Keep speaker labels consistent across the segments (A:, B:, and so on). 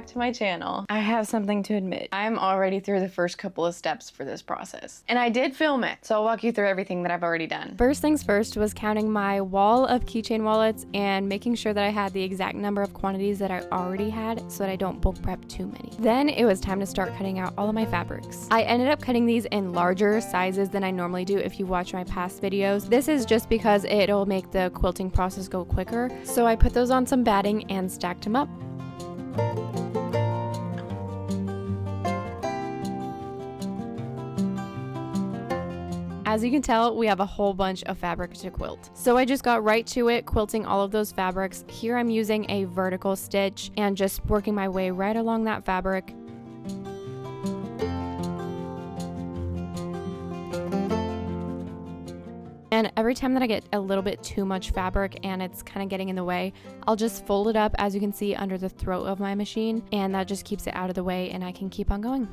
A: back to my channel. I have something to admit. I'm already through the first couple of steps for this process. And I did film it, so I'll walk you through everything that I've already done. First things first was counting my wall of keychain wallets and making sure that I had the exact number of quantities that I already had so that I don't bulk prep too many. Then it was time to start cutting out all of my fabrics. I ended up cutting these in larger sizes than I normally do if you watch my past videos. This is just because it'll make the quilting process go quicker. So I put those on some batting and stacked them up. As you can tell, we have a whole bunch of fabric to quilt. So I just got right to it, quilting all of those fabrics. Here I'm using a vertical stitch and just working my way right along that fabric. And every time that I get a little bit too much fabric and it's kind of getting in the way, I'll just fold it up, as you can see, under the throat of my machine, and that just keeps it out of the way and I can keep on going.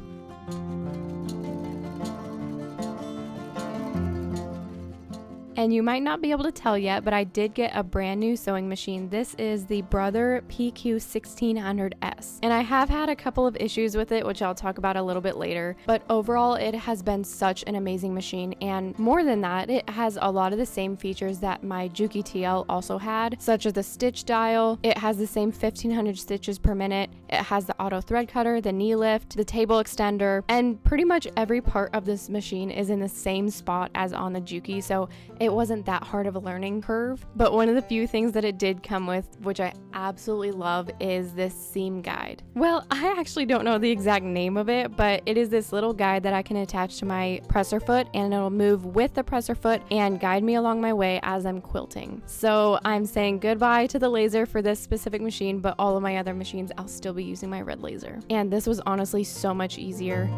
A: And you might not be able to tell yet, but I did get a brand new sewing machine. This is the Brother PQ1600S. And I have had a couple of issues with it, which I'll talk about a little bit later. But overall, it has been such an amazing machine. And more than that, it has a lot of the same features that my Juki TL also had, such as the stitch dial. It has the same 1500 stitches per minute. It has the auto thread cutter, the knee lift, the table extender, and pretty much every part of this machine is in the same spot as on the Juki. So it wasn't that hard of a learning curve. But one of the few things that it did come with, which I absolutely love, is this seam guide. Well, I actually don't know the exact name of it, but it is this little guide that I can attach to my presser foot, and it'll move with the presser foot and guide me along my way as I'm quilting. So I'm saying goodbye to the laser for this specific machine, but all of my other machines I'll still be using my red laser. And this was honestly so much easier.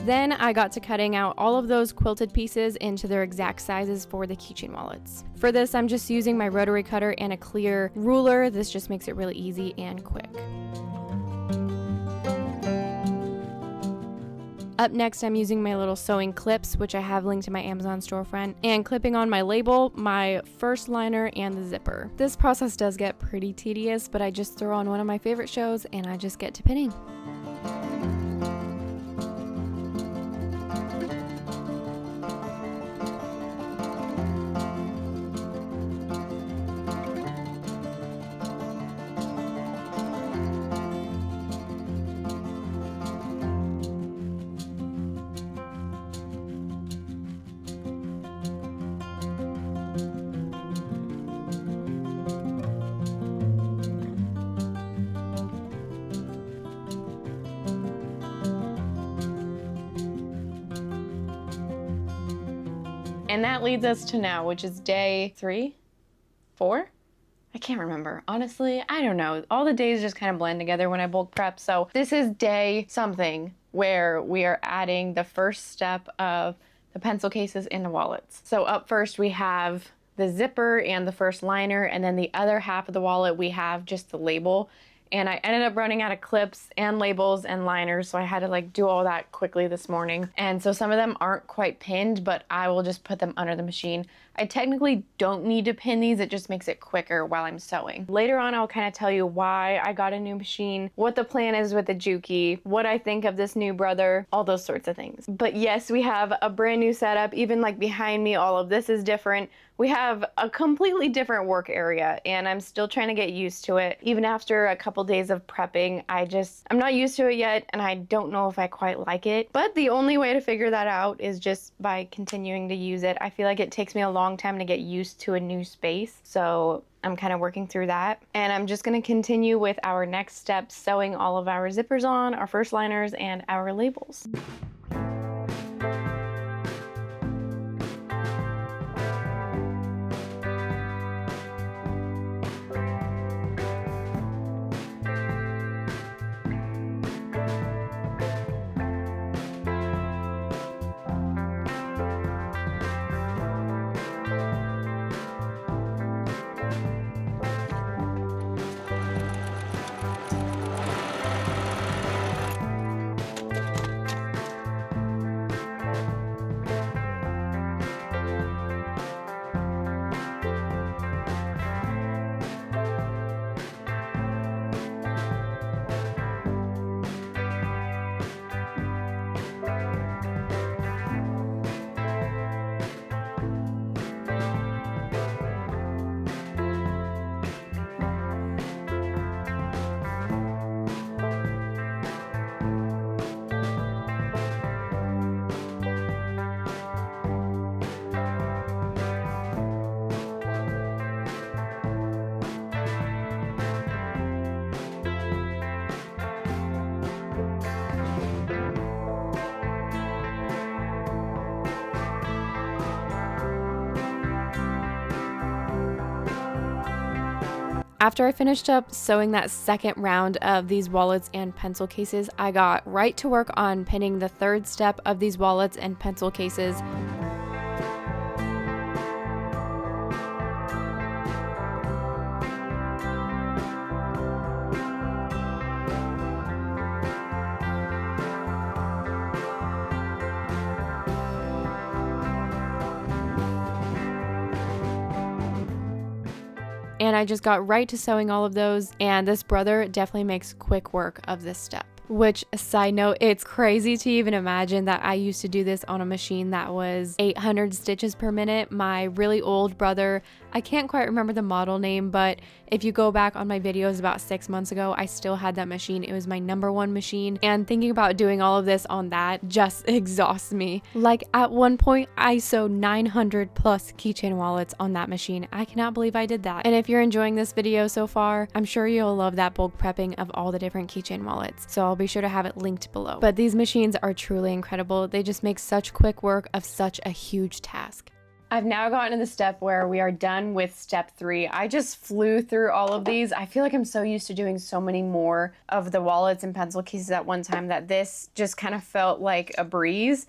A: Then I got to cutting out all of those quilted pieces into their exact sizes for the keychain wallets. For this, I'm just using my rotary cutter and a clear ruler. This just makes it really easy and quick. Up next, I'm using my little sewing clips, which I have linked to my Amazon storefront, and clipping on my label, my first liner, and the zipper. This process does get pretty tedious, but I just throw on one of my favorite shows and I just get to pinning. And that leads us to now, which is day 3, 4? I can't remember. Honestly, I don't know. All the days just kind of blend together when I bulk prep. So this is day something where we are adding the first step of the pencil cases into wallets. So up first we have the zipper and the first liner, and then the other half of the wallet we have just the label. And I ended up running out of clips and labels and liners, so I had to like do all that quickly this morning. And so some of them aren't quite pinned, but I will just put them under the machine. I technically don't need to pin these, it just makes it quicker while I'm sewing. Later on, I'll kind of tell you why I got a new machine, what the plan is with the Juki, what I think of this new Brother, all those sorts of things. But yes, we have a brand new setup. Even like behind me, all of this is different. We have a completely different work area, and I'm still trying to get used to it. Even after a couple days of prepping, I'm not used to it yet, and I don't know if I quite like it. But the only way to figure that out is just by continuing to use it. I feel like it takes me a long time to get used to a new space, so I'm kind of working through that. And I'm just going to continue with our next steps, sewing all of our zippers on, our first liners, and our labels. After I finished up sewing that second round of these wallets and pencil cases, I got right to work on pinning the third step of these wallets and pencil cases. And I just got right to sewing all of those, and this brother definitely makes quick work of this step. Which, side note, it's crazy to even imagine that I used to do this on a machine that was 800 stitches per minute. My really old brother, I can't quite remember the model name, but if you go back on my videos about 6 months ago, I still had that machine. It was my #1 machine, and thinking about doing all of this on that just exhausts me. Like, at one point, I sewed 900 plus keychain wallets on that machine. I cannot believe I did that. And if you're enjoying this video so far, I'm sure you'll love that bulk prepping of all the different keychain wallets. So I'll be sure to have it linked below. But these machines are truly incredible. They just make such quick work of such a huge task. I've now gotten to the step where we are done with step 3. I just flew through all of these. I feel like I'm so used to doing so many more of the wallets and pencil cases at one time that this just kind of felt like a breeze.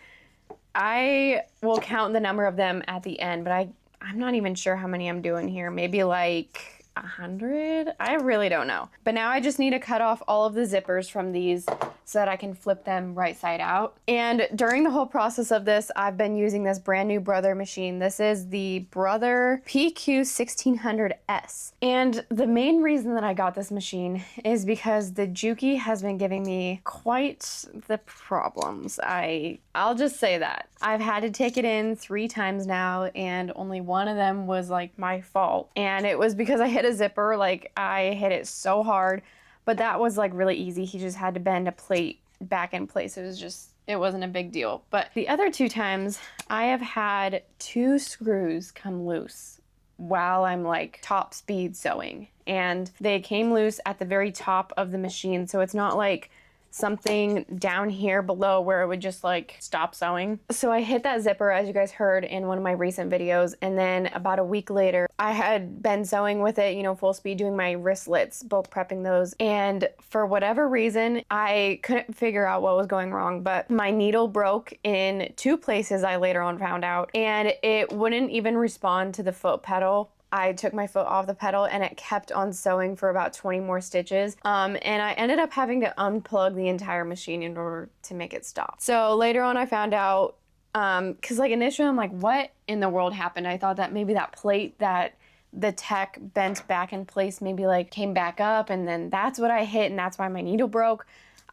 A: I will count the number of them at the end, but I'm not even sure how many I'm doing here. Maybe like 100? I really don't know. But now I just need to cut off all of the zippers from these so that I can flip them right side out. And during the whole process of this, I've been using this brand new Brother machine. This is the Brother PQ1600S. And the main reason that I got this machine is because the Juki has been giving me quite the problems. I'll just say that. I've had to take it in 3 times now, and only one of them was like my fault. And it was because I hit a zipper. Like, I hit it so hard, but that was like really easy. He just had to bend a plate back in place. It wasn't a big deal. But the other 2 times, I have had 2 screws come loose while I'm like top speed sewing, and they came loose at the very top of the machine. So it's not like something down here below where it would just like stop sewing. So I hit that zipper, as you guys heard in one of my recent videos, and then about a week later I had been sewing with it, you know, full speed, doing my wristlets, bulk prepping those, and for whatever reason I couldn't figure out what was going wrong, but my needle broke in 2 places, I later on found out, and it wouldn't even respond to the foot pedal. I took my foot off the pedal and it kept on sewing for about 20 more stitches. And I ended up having to unplug the entire machine in order to make it stop. So later on I found out, cause like initially I'm like, what in the world happened? I thought that maybe that plate that the tech bent back in place maybe like came back up, and then that's what I hit and that's why my needle broke.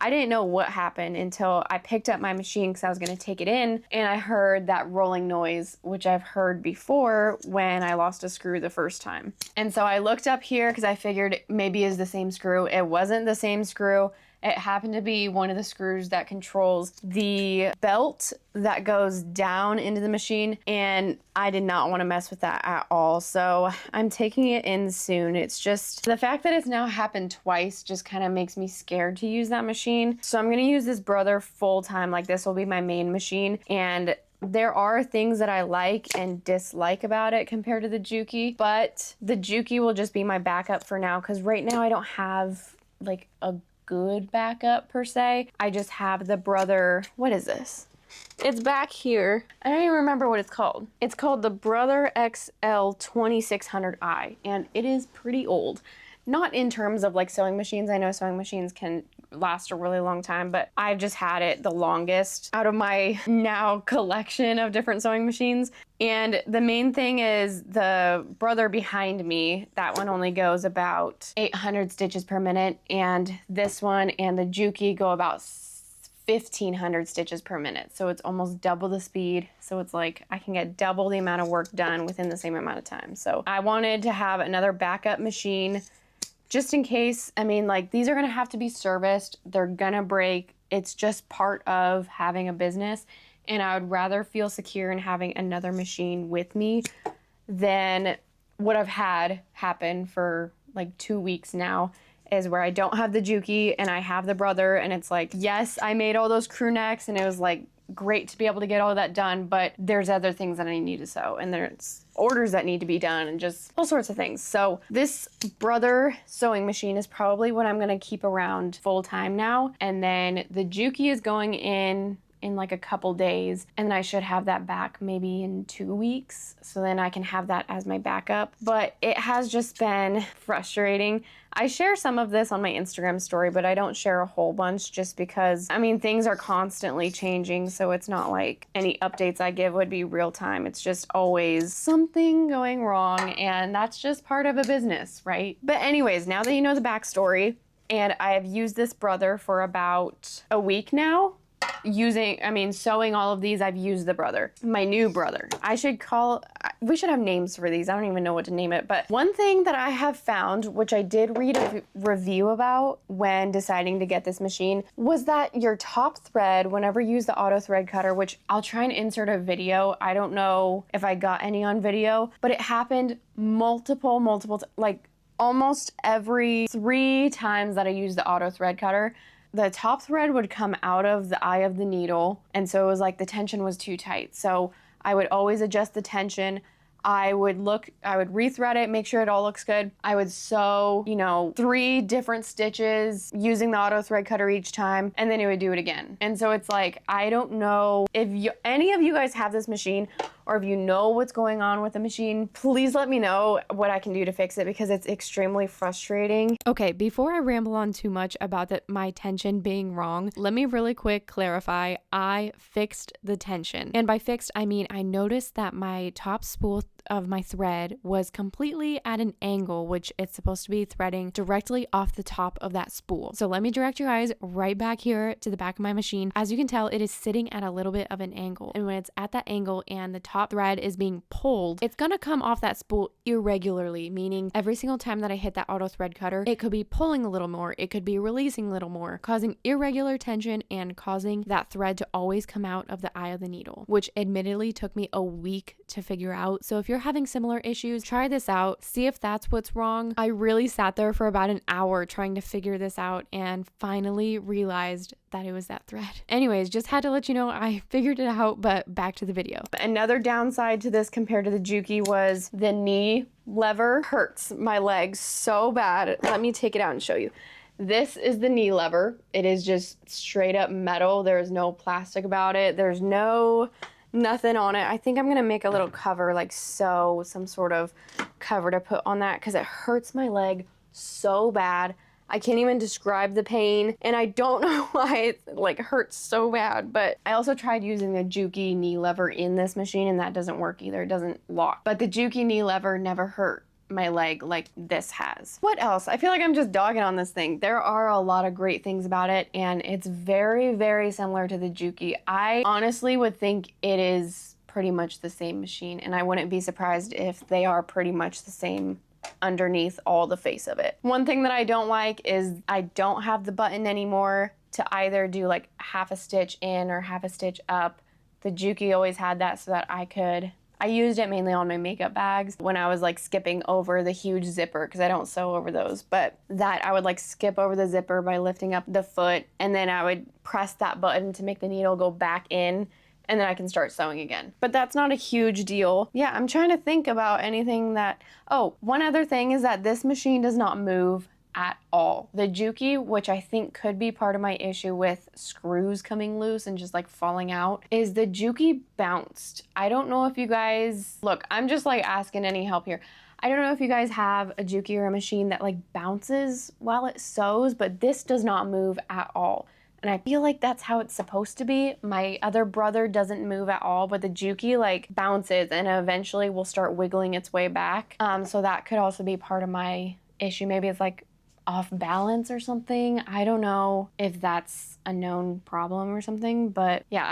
A: I didn't know what happened until I picked up my machine because I was going to take it in, and I heard that rolling noise, which I've heard before when I lost a screw the first time. And so I looked up here because I figured maybe it's the same screw. It wasn't the same screw. It happened to be one of the screws that controls the belt that goes down into the machine, and I did not want to mess with that at all. So I'm taking it in soon. It's just the fact that it's now happened twice just kind of makes me scared to use that machine. So I'm going to use this Brother full time. Like, this will be my main machine, and there are things that I like and dislike about it compared to the Juki, but the Juki will just be my backup for now, because right now I don't have like a good backup per se. I just have the Brother, what is this? It's back here. I don't even remember what it's called. It's called the Brother XL 2600i, and it is pretty old. Not in terms of like sewing machines. I know sewing machines can last a really long time, but I've just had it the longest out of my now collection of different sewing machines. And the main thing is the Brother behind me, that one only goes about 800 stitches per minute, and this one and the Juki go about 1,500 stitches per minute. So it's almost double the speed. So it's like I can get double the amount of work done within the same amount of time. So I wanted to have another backup machine just in case. I mean, like, these are gonna have to be serviced. They're gonna break. It's just part of having a business. And I would rather feel secure in having another machine with me than what I've had happen for like 2 weeks now, is where I don't have the Juki and I have the Brother, and it's like, yes, I made all those crew necks and it was like great to be able to get all that done, but there's other things that I need to sew, and there's orders that need to be done, and just all sorts of things. So this Brother sewing machine is probably what I'm gonna keep around full time now. And then the Juki is going in like a couple days, and I should have that back maybe in 2 weeks, so then I can have that as my backup. But it has just been frustrating. I share some of this on my Instagram story, but I don't share a whole bunch just because, I mean, things are constantly changing, so it's not like any updates I give would be real time. It's just always something going wrong, and that's just part of a business, right? But anyways, now that you know the backstory, and I have used this Brother for about a week now, sewing all of these, I've used the Brother, my new Brother. We should have names for these. I don't even know what to name it. But one thing that I have found, which I did read a review about when deciding to get this machine, was that your top thread, whenever you use the auto thread cutter, which I'll try and insert a video. I don't know if I got any on video, but it happened multiple, like almost every 3 times that I used the auto thread cutter, the top thread would come out of the eye of the needle, and so it was like the tension was too tight. So I would always adjust the tension. I would rethread it, make sure it all looks good. I would sew, 3 different stitches using the auto thread cutter each time, and then it would do it again. And so it's like, I don't know if any of you guys have this machine, or if you know what's going on with the machine, please let me know what I can do to fix it, because it's extremely frustrating. Okay, before I ramble on too much about my tension being wrong, let me really quick clarify. I fixed the tension. And by fixed, I mean I noticed that my top spool of my thread was completely at an angle, which it's supposed to be threading directly off the top of that spool. So let me direct your eyes right back here to the back of my machine. As you can tell, it is sitting at a little bit of an angle. And when it's at that angle and the top thread is being pulled, it's gonna come off that spool irregularly, meaning every single time that I hit that auto thread cutter, it could be pulling a little more, it could be releasing a little more, causing irregular tension and causing that thread to always come out of the eye of the needle, which admittedly took me a week to figure out. So if you're having similar issues, try this out, see if that's what's wrong. I really sat there for about an hour trying to figure this out, and finally realized that it was that thread. Anyways, just had to let you know I figured it out, but back to the video. Another downside to this compared to the Juki was the knee lever hurts my legs so bad. Let me take it out and show you. This is the knee lever. It is just straight up metal. There's no plastic about it. There's nothing on it. I think I'm gonna make a little cover, like sew some sort of cover to put on that, because it hurts my leg so bad. I can't even describe the pain, and I don't know why it hurts so bad. But I also tried using the Juki knee lever in this machine, and that doesn't work either. It doesn't lock. But the Juki knee lever never hurt my leg like this has. What else? I feel like I'm just dogging on this thing. There are a lot of great things about it, and it's very, very similar to the Juki. I honestly would think it is pretty much the same machine, and I wouldn't be surprised if they are pretty much the same underneath all the face of it. One thing that I don't like is I don't have the button anymore to either do like half a stitch in or half a stitch up. The Juki always had that so that I used it mainly on my makeup bags when I was like skipping over the huge zipper, because I don't sew over those, but that I would like skip over the zipper by lifting up the foot, and then I would press that button to make the needle go back in, and then I can start sewing again. But that's not a huge deal. Yeah, I'm trying to think about anything that, oh, one other thing is that this machine does not move at all. The Juki, which I think could be part of my issue with screws coming loose and just like falling out, is the Juki bounced. I don't know if you guys, look, I'm just like asking any help here. I don't know if you guys have a Juki or a machine that like bounces while it sews, but this does not move at all. And I feel like that's how it's supposed to be. My other Brother doesn't move at all, but the Juki like bounces and eventually will start wiggling its way back. So that could also be part of my issue. Maybe it's like off balance or something. I don't know if that's a known problem or something, but yeah,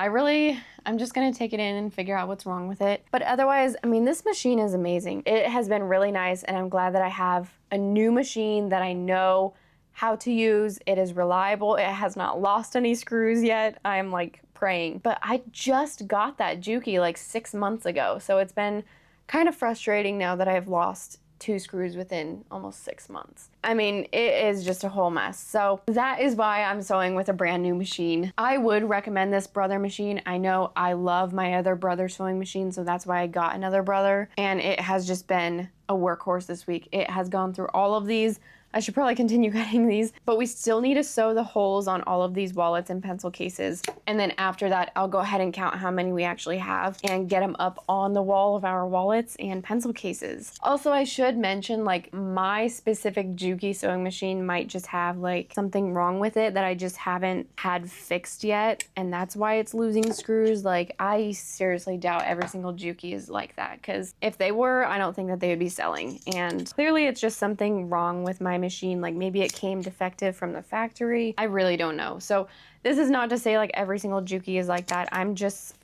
A: I'm just gonna take it in and figure out what's wrong with it. But otherwise, I mean, this machine is amazing. It has been really nice, and I'm glad that I have a new machine that I know how to use. It is reliable. It has not lost any screws yet. I'm like praying. But I just got that Juki like 6 months ago, so it's been kind of frustrating now that I've lost 2 screws within almost 6 months. I mean, it is just a whole mess. So that is why I'm sewing with a brand new machine. I would recommend this Brother machine. I know I love my other Brother sewing machine, so that's why I got another Brother, and it has just been a workhorse this week. It has gone through all of these. I should probably continue getting these, but we still need to sew the holes on all of these wallets and pencil cases. And then after that, I'll go ahead and count how many we actually have and get them up on the wall of our wallets and pencil cases. Also, I should mention, like, my specific Juki sewing machine might just have like something wrong with it that I just haven't had fixed yet, and that's why it's losing screws. Like, I seriously doubt every single Juki is like that, because if they were, I don't think that they would be selling. And clearly it's just something wrong with my machine. Like, maybe it came defective from the factory. I really don't know. So this is not to say like every single Juki is like that. I'm just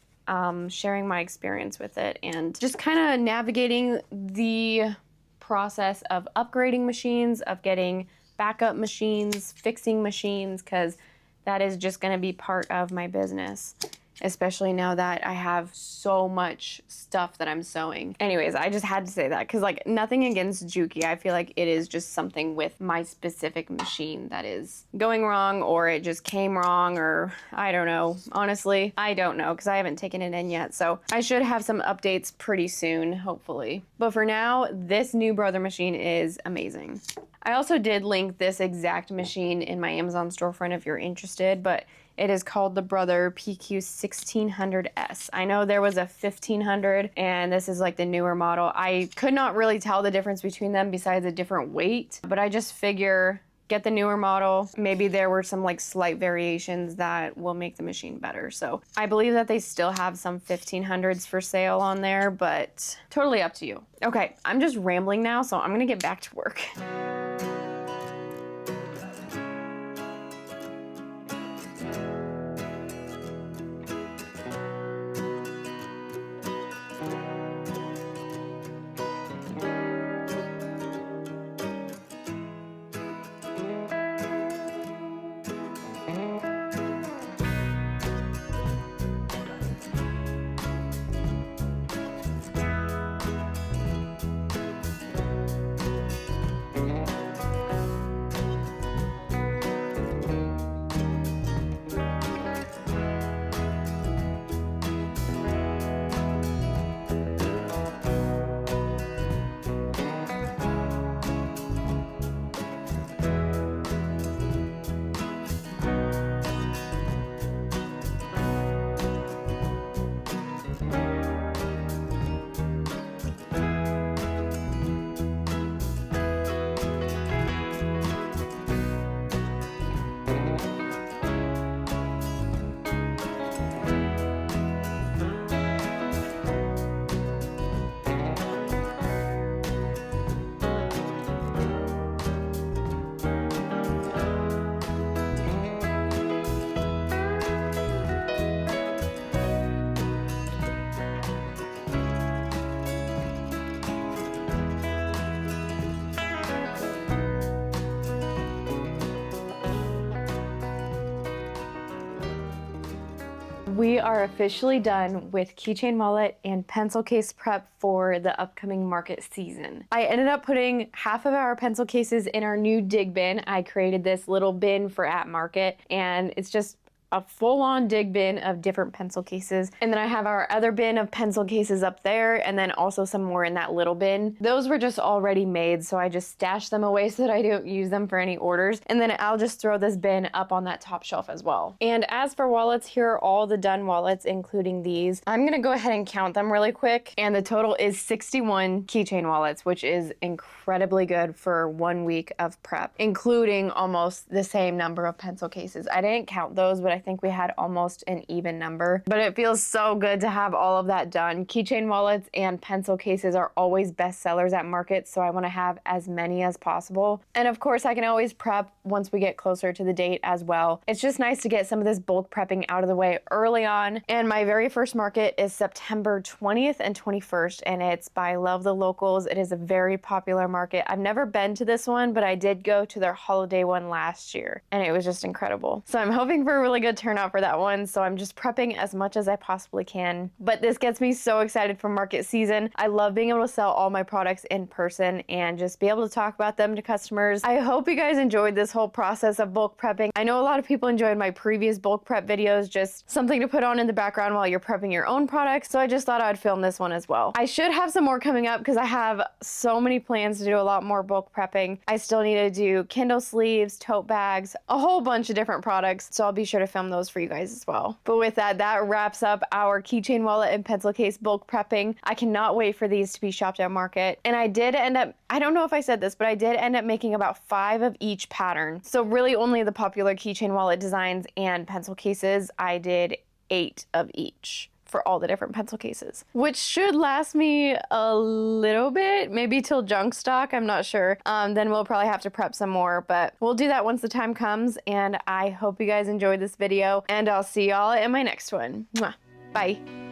A: sharing my experience with it and just kind of navigating the process of upgrading machines, of getting backup machines, fixing machines, because that is just going to be part of my business, especially now that I have so much stuff that I'm sewing. Anyways, I just had to say that because, like, nothing against Juki. I feel like it is just something with my specific machine that is going wrong, or it just came wrong, or I don't know. Honestly, I don't know because I haven't taken it in yet. So I should have some updates pretty soon, hopefully. But for now, this new Brother machine is amazing. I also did link this exact machine in my Amazon storefront if you're interested, but it is called the Brother PQ 1600S. I know there was a 1500 and this is like the newer model. I could not really tell the difference between them besides a different weight, but I just figure get the newer model. Maybe there were some like slight variations that will make the machine better. So I believe that they still have some 1500s for sale on there, but totally up to you. Okay, I'm just rambling now, so I'm gonna get back to work. We are officially done with keychain wallet and pencil case prep for the upcoming market season. I ended up putting half of our pencil cases in our new dig bin. I created this little bin for at market, and it's just a full-on dig bin of different pencil cases. And then I have our other bin of pencil cases up there, and then also some more in that little bin. Those were just already made, so I just stashed them away so that I don't use them for any orders. And then I'll just throw this bin up on that top shelf as well. And as for wallets, here are all the done wallets, including these. I'm gonna go ahead and count them really quick. And the total is 61 keychain wallets, which is incredibly good for 1 week of prep, including almost the same number of pencil cases. I didn't count those, but I think we had almost an even number. But it feels so good to have all of that done. Keychain wallets and pencil cases are always best sellers at market, so I want to have as many as possible. And of course, I can always prep once we get closer to the date as well. It's just nice to get some of this bulk prepping out of the way early on. And my very first market is September 20th and 21st, and it's by Love the Locals. It is a very popular market. I've never been to this one, but I did go to their holiday one last year, and it was just incredible. So I'm hoping for a really good turn out for that one, so I'm just prepping as much as I possibly can. But this gets me so excited for market season. I love being able to sell all my products in person and just be able to talk about them to customers. I hope you guys enjoyed this whole process of bulk prepping. I know a lot of people enjoyed my previous bulk prep videos, just something to put on in the background while you're prepping your own products, so I just thought I'd film this one as well. I should have some more coming up because I have so many plans to do a lot more bulk prepping. I still need to do Kindle sleeves, tote bags, a whole bunch of different products, so I'll be sure to film those for you guys as well. But with that, that wraps up our keychain wallet and pencil case bulk prepping. I cannot wait for these to be shopped at market. And I did end up, I don't know if I said this, but I did end up making about 5 of each pattern. So really only the popular keychain wallet designs and pencil cases. I did 8 of each for all the different pencil cases, which should last me a little bit, maybe till junk stock, I'm not sure. Then we'll probably have to prep some more, but we'll do that once the time comes. And I hope you guys enjoyed this video, and I'll see y'all in my next one. Mwah. Bye.